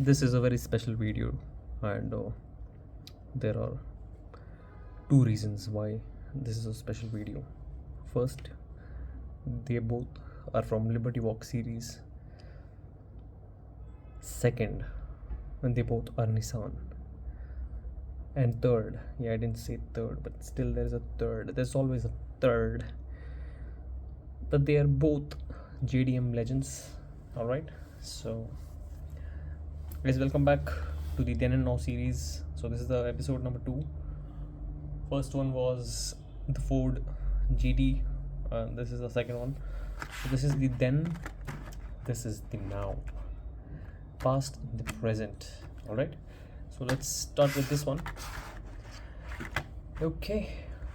This is a very special video, and there are two reasons why this is a special video. First, they both are from Liberty Walk series. Second, and they both are Nissan. And third, yeah, I didn't say third, but still there is a third. There's always a third. But they are both JDM legends. Alright, so guys, welcome back to the Then and Now series. So this is the episode number 2. First one was the Ford GT, and this is the second one. So this is the then, this is the now, past, the present. Alright, so let's start with this one. Okay,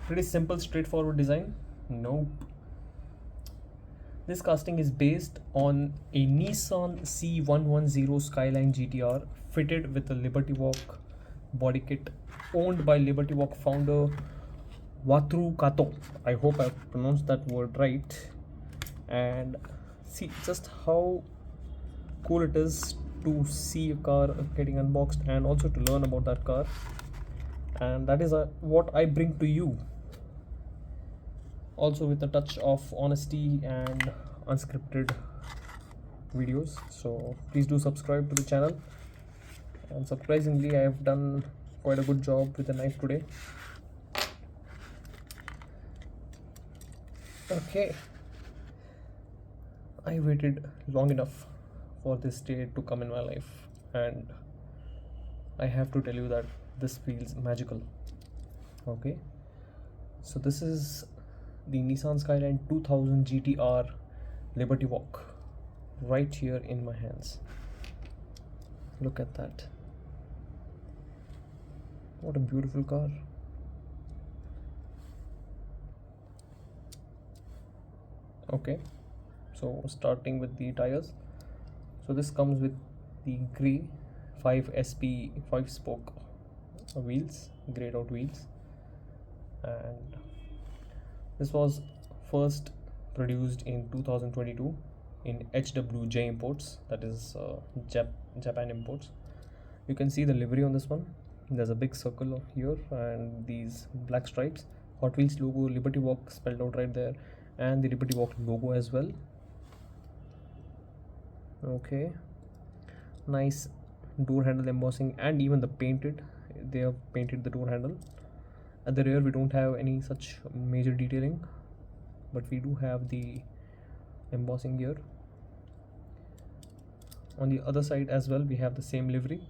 pretty simple, straightforward design. Nope. This casting is based on a Nissan C110 Skyline GTR fitted with a Liberty Walk body kit, owned by Liberty Walk founder Vatru Kato. I hope I pronounced that word right. And see just how cool it is to see a car getting unboxed and also to learn about that car. And that is what I bring to you, also with a touch of honesty and unscripted videos. So please do subscribe to the channel, and surprisingly I have done quite a good job with the knife today. Okay, I waited long enough for this day to come in my life, and I have to tell you that this feels magical. Okay, so this is the Nissan Skyline 2000 GTR Liberty Walk right here in my hands. Look at that. What a beautiful car. Okay, so starting with the tires. So this comes with the grey 5SP 5-spoke wheels, grayed out wheels, and this was first produced in 2022 in HWJ imports, that is Japan imports. You can see the livery on this one. There's a big circle here and these black stripes, Hotwheels logo, Liberty Walk spelled out right there, and the Liberty Walk logo as well. Okay, nice door handle embossing, and even the painted, they have painted the door handle. At the rear we don't have any such major detailing, but we do have the embossing here. On the other side as well we have the same livery.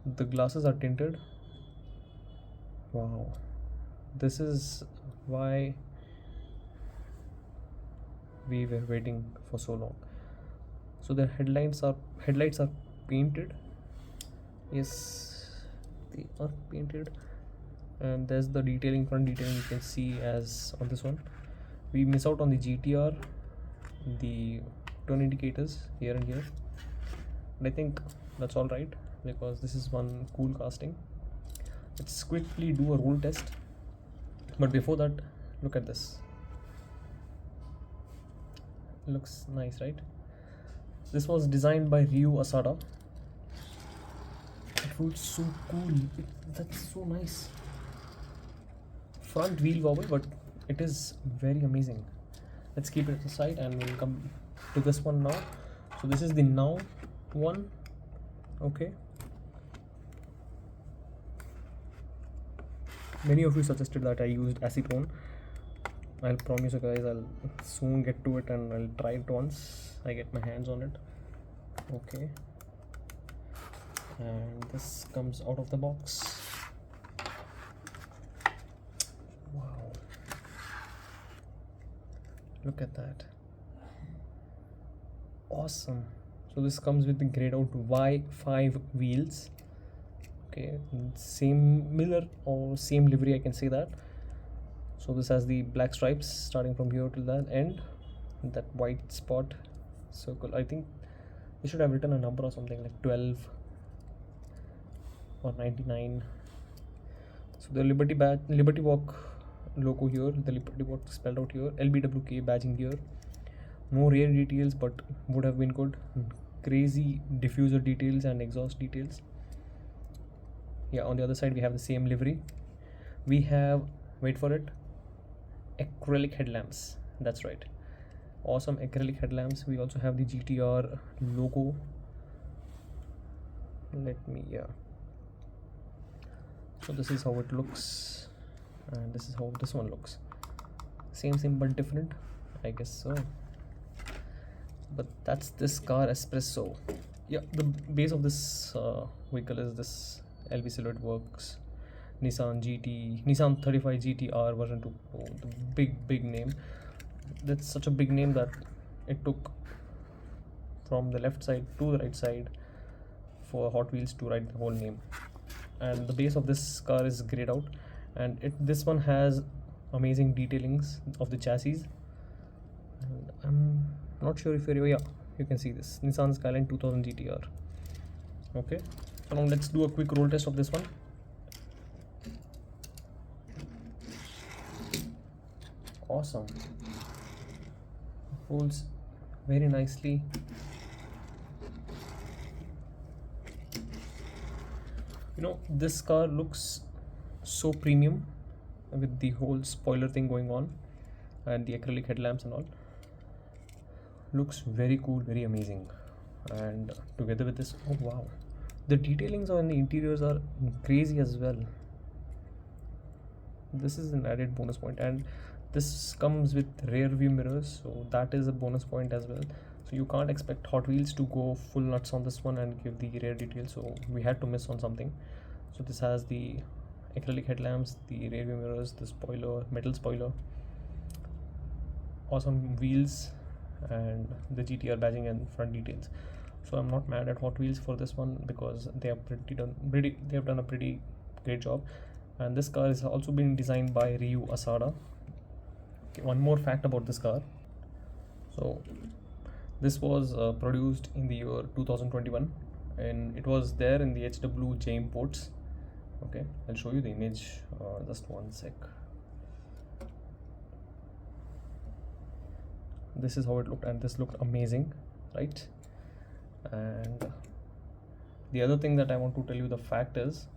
The glasses are tinted. Wow, this is why we were waiting for so long. So the headlights are painted. Yes, they are painted, and there's the detailing, front detailing, you can see as on this one. We miss out on the GTR, the turn indicators here and here, and I think that's all right because this is one cool casting. Let's quickly do a roll test, but before that, look at this. Looks nice, right? This was designed by Ryu Asada. It feels so cool. That's so nice. Front wheel wobble, but it is very amazing. Let's keep it aside and we'll come to this one now. So this is the now one. Okay, many of you suggested that I used acetone. I'll promise you guys I'll soon get to it, and I'll try it once I get my hands on it. Okay, and this comes out of the box. Wow, look at that. Awesome. So this comes with the grayed out Y5 wheels. Okay, similar or same livery, I can say that. So this has the black stripes starting from here till that end, that white spot circle. I think they should have written a number or something like 12 or 99. So the Liberty Walk logo here, the Liberty Walk spelled out here, LBWK badging here. No rear details, but would have been good. crazy diffuser details and exhaust details. Yeah, on the other side we have the same livery. We have, wait for it, acrylic headlamps. That's right, awesome acrylic headlamps. We also have the GTR logo. Let me, yeah, so this is how it looks, and this is how this one looks. Same but different, I guess so. But that's this car espresso. Yeah, the base of this vehicle is this LB Silhouette Works Nissan 35 GTR version 2. Oh, the big name. That's such a big name that it took from the left side to the right side for Hotwheels to write the whole name. And the base of this car is grayed out, and this one has amazing detailings of the chassis. And I'm not sure if you're, yeah, you can see this Nissan Skyline 2000 GTR. Okay, so now let's do a quick roll test of this one. Awesome, rolls very nicely. You know, this car looks so premium with the whole spoiler thing going on and the acrylic headlamps and all. Looks very cool, very amazing. And together with this, oh wow, the detailings on the interiors are crazy as well. This is an added bonus point, and this comes with rear view mirrors, so that is a bonus point as well. So you can't expect Hot Wheels to go full nuts on this one and give the rear details, so we had to miss on something. So this has the acrylic headlamps, the rear view mirrors, the spoiler, metal spoiler, awesome wheels, and the GTR badging and front details. So I'm not mad at Hot Wheels for this one because they have done a pretty great job. And this car is also been designed by Ryu Asada. Okay, one more fact about this car. So this was produced in the year 2021, and it was there in the HWJ imports. Okay, I'll show you the image, just one sec. This is how it looked, and this looked amazing, right? And the other thing that I want to tell you, the fact is,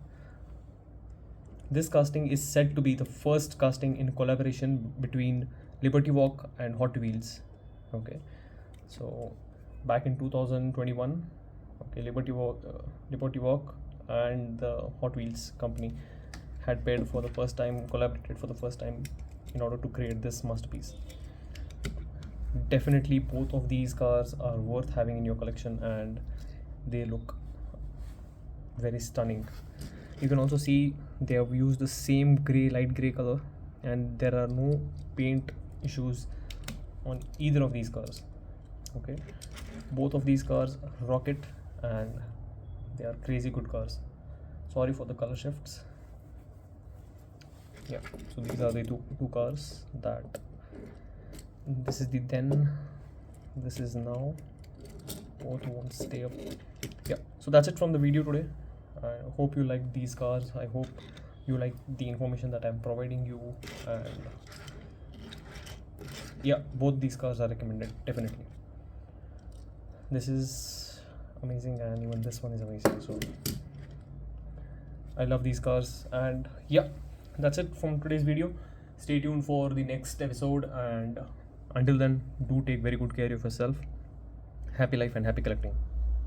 this casting is said to be the first casting in collaboration between Liberty Walk and Hot Wheels. Okay, so back in 2021, okay, Liberty Walk and the Hot Wheels company had paired for the first time, collaborated for the first time in order to create this masterpiece. Definitely both of these cars are worth having in your collection, and they look very stunning. You can also see they have used the same light gray color, and there are no paint issues on either of these cars. Okay, both of these cars rock it, and they are crazy good cars. Sorry for the color shifts. Yeah, so these are the two cars that, this is the then, this is now. Both won't stay up. Yeah, so that's it from the video today. I hope you like these cars. I hope you like the information that I'm providing you, and yeah, both these cars are recommended, definitely. This is amazing, and even this one is amazing. So I love these cars, and yeah, that's it from today's video. Stay tuned for the next episode, and until then, do take very good care of yourself. Happy life and happy collecting.